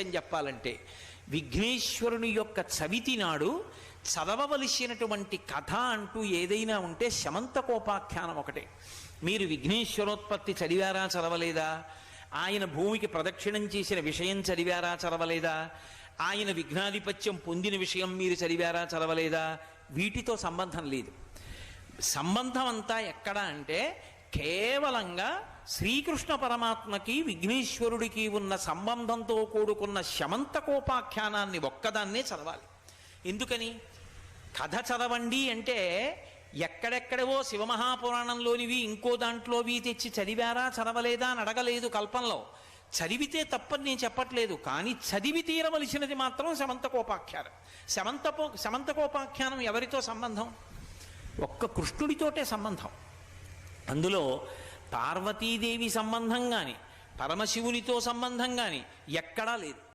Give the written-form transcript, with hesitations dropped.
అని చెప్పాలంటే విఘ్నేశ్వరుని యొక్క చవితి నాడు చదవవలసినటువంటి కథ అంటూ ఏదైనా ఉంటే శమంతకోపాఖ్యానం ఒకటే. మీరు విఘ్నేశ్వరోత్పత్తి చదివారా చదవలేదా? ఆయన భూమికి ప్రదక్షిణం చేసిన విషయం చదివారా చదవలేదా? ఆయన విఘ్నాధిపత్యం పొందిన విషయం మీరు చదివారా చదవలేదా? వీటితో సంబంధం లేదు. సంబంధం అంతా ఎక్కడ అంటే కేవలంగా శ్రీకృష్ణ పరమాత్మకి విఘ్నేశ్వరుడికి ఉన్న సంబంధంతో కూడుకున్న శమంతకోపాఖ్యానాన్ని ఒక్కదాన్నే చదవాలి. ఎందుకని? కథ చదవండి అంటే ఎక్కడెక్కడవో శివమహాపురాణంలోనివి ఇంకో దాంట్లోవి తెచ్చి చదివారా చదవలేదా అని అడగలేదు కల్పంలో. చదివితే తప్పని నేను చెప్పట్లేదు, కానీ చదివి తీరవలసినది మాత్రం శమంతకోపాఖ్యానం. శమంతకోపాఖ్యానం ఎవరితో సంబంధం? ఒక్క కృష్ణుడితోటే సంబంధం. అందులో పార్వతీదేవి సంబంధం కానీ పరమశివునితో సంబంధం కానీ ఎక్కడా లేదు.